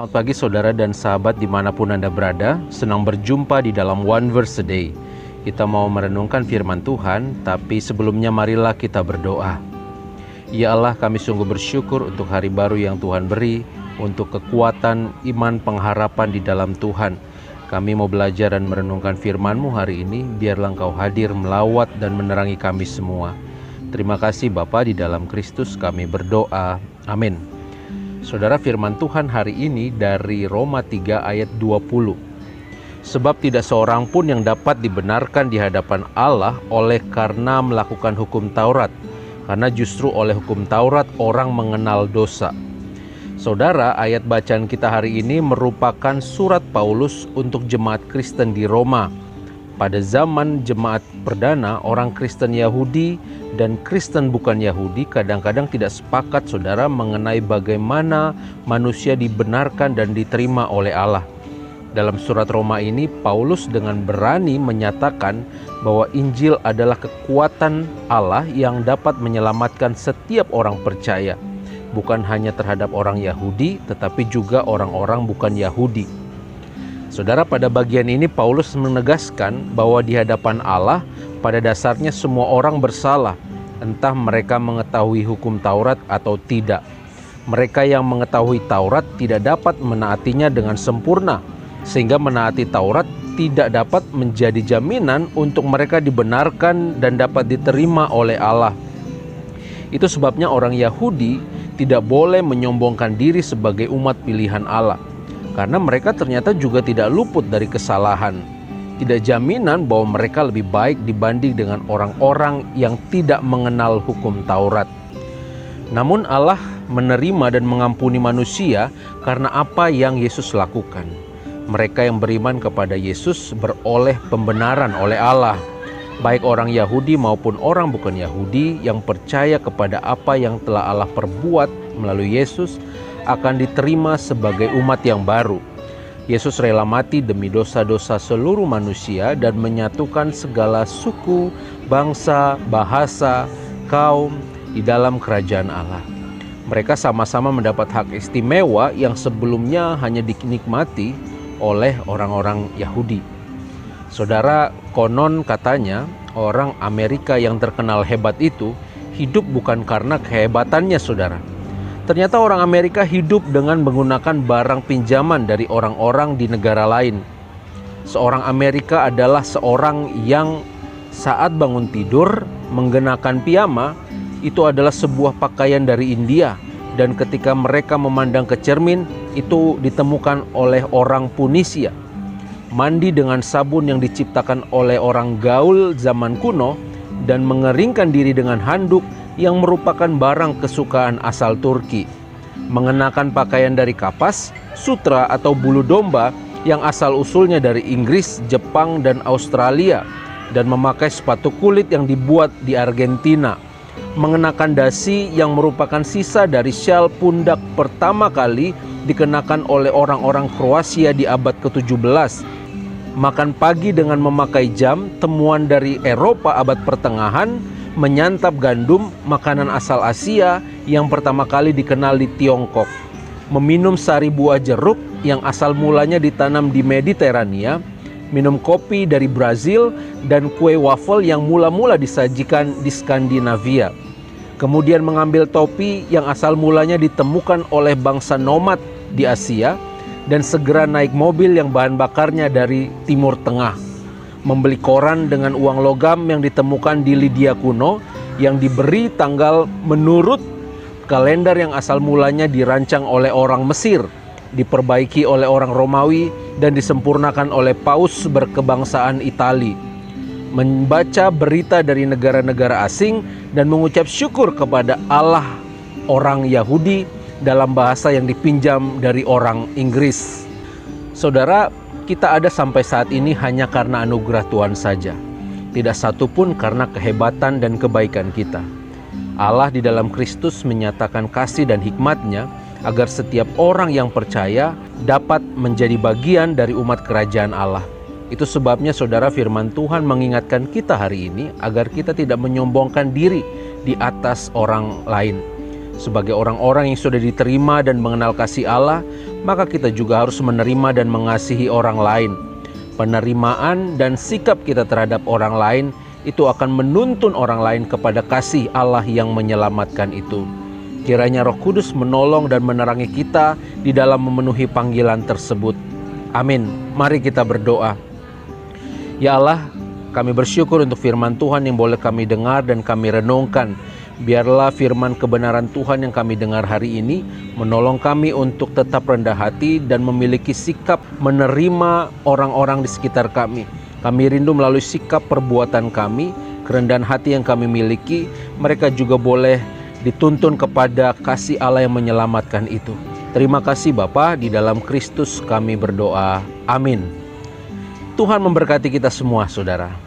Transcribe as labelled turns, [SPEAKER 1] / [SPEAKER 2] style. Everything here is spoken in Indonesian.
[SPEAKER 1] Selamat pagi saudara dan sahabat dimanapun Anda berada. Senang berjumpa di dalam One Verse a Day. Kita mau merenungkan firman Tuhan, tapi sebelumnya marilah kita berdoa. Ya Allah, kami sungguh bersyukur untuk hari baru yang Tuhan beri, untuk kekuatan iman pengharapan di dalam Tuhan. Kami mau belajar dan merenungkan firman-Mu hari ini, biarlah Engkau hadir melawat dan menerangi kami semua. Terima kasih Bapa, di dalam Kristus kami berdoa. Amin. Saudara, firman Tuhan hari ini dari Roma 3 ayat 20. Sebab tidak seorang pun yang dapat dibenarkan di hadapan Allah oleh karena melakukan hukum Taurat, karena justru oleh hukum Taurat orang mengenal dosa. Saudara, ayat bacaan kita hari ini merupakan surat Paulus untuk jemaat Kristen di Roma. Pada zaman jemaat perdana, orang Kristen Yahudi dan Kristen bukan Yahudi kadang-kadang tidak sepakat, saudara, mengenai bagaimana manusia dibenarkan dan diterima oleh Allah. Dalam surat Roma ini, Paulus dengan berani menyatakan bahwa Injil adalah kekuatan Allah yang dapat menyelamatkan setiap orang percaya, bukan hanya terhadap orang Yahudi, tetapi juga orang-orang bukan Yahudi. Saudara, pada bagian ini Paulus menegaskan bahwa di hadapan Allah pada dasarnya semua orang bersalah, entah mereka mengetahui hukum Taurat atau tidak. Mereka yang mengetahui Taurat tidak dapat menaatinya dengan sempurna, sehingga menaati Taurat tidak dapat menjadi jaminan untuk mereka dibenarkan dan dapat diterima oleh Allah. Itu sebabnya orang Yahudi tidak boleh menyombongkan diri sebagai umat pilihan Allah, karena mereka ternyata juga tidak luput dari kesalahan. Tidak jaminan bahwa mereka lebih baik dibanding dengan orang-orang yang tidak mengenal hukum Taurat. Namun Allah menerima dan mengampuni manusia karena apa yang Yesus lakukan. Mereka yang beriman kepada Yesus beroleh pembenaran oleh Allah. Baik orang Yahudi maupun orang bukan Yahudi yang percaya kepada apa yang telah Allah perbuat melalui Yesus akan diterima sebagai umat yang baru. Yesus rela mati demi dosa-dosa seluruh manusia dan menyatukan segala suku, bangsa, bahasa, kaum di dalam kerajaan Allah. Mereka sama-sama mendapat hak istimewa yang sebelumnya hanya dinikmati oleh orang-orang Yahudi. Saudara, konon katanya orang Amerika yang terkenal hebat itu hidup bukan karena kehebatannya, saudara. Ternyata orang Amerika hidup dengan menggunakan barang pinjaman dari orang-orang di negara lain. Seorang Amerika adalah seorang yang saat bangun tidur mengenakan piyama, itu adalah sebuah pakaian dari India. Dan ketika mereka memandang ke cermin, itu ditemukan oleh orang Punisia. Mandi dengan sabun yang diciptakan oleh orang gaul zaman kuno dan mengeringkan diri dengan handuk yang merupakan barang kesukaan asal Turki. Mengenakan pakaian dari kapas, sutra atau bulu domba yang asal-usulnya dari Inggris, Jepang, dan Australia, dan memakai sepatu kulit yang dibuat di Argentina. Mengenakan dasi yang merupakan sisa dari syal pundak pertama kali dikenakan oleh orang-orang Kroasia di abad ke-17. Makan pagi dengan memakai jam, temuan dari Eropa abad pertengahan. Menyantap gandum, makanan asal Asia yang pertama kali dikenal di Tiongkok. Meminum sari buah jeruk yang asal mulanya ditanam di Mediterania. Minum kopi dari Brazil dan kue waffle yang mula-mula disajikan di Skandinavia. Kemudian mengambil topi yang asal mulanya ditemukan oleh bangsa nomad di Asia dan segera naik mobil yang bahan bakarnya dari Timur Tengah. Membeli koran dengan uang logam yang ditemukan di Lydia kuno yang diberi tanggal menurut kalender yang asal mulanya dirancang oleh orang Mesir, diperbaiki oleh orang Romawi dan disempurnakan oleh paus berkebangsaan Itali. Membaca berita dari negara-negara asing dan mengucap syukur kepada Allah orang Yahudi dalam bahasa yang dipinjam dari orang Inggris. Saudara, kita ada sampai saat ini hanya karena anugerah Tuhan saja. Tidak satu pun karena kehebatan dan kebaikan kita. Allah di dalam Kristus menyatakan kasih dan hikmat-Nya agar setiap orang yang percaya dapat menjadi bagian dari umat kerajaan Allah. Itu sebabnya saudara, firman Tuhan mengingatkan kita hari ini agar kita tidak menyombongkan diri di atas orang lain. Sebagai orang-orang yang sudah diterima dan mengenal kasih Allah, maka kita juga harus menerima dan mengasihi orang lain. Penerimaan dan sikap kita terhadap orang lain itu akan menuntun orang lain kepada kasih Allah yang menyelamatkan itu. Kiranya Roh Kudus menolong dan menerangi kita di dalam memenuhi panggilan tersebut. Amin. Mari kita berdoa. Ya Allah, kami bersyukur untuk firman Tuhan yang boleh kami dengar dan kami renungkan. Biarlah firman kebenaran Tuhan yang kami dengar hari ini menolong kami untuk tetap rendah hati dan memiliki sikap menerima orang-orang di sekitar kami. Kami rindu melalui sikap perbuatan kami, kerendahan hati yang kami miliki, mereka juga boleh dituntun kepada kasih Allah yang menyelamatkan itu. Terima kasih Bapa, di dalam Kristus kami berdoa. Amin. Tuhan memberkati kita semua, saudara.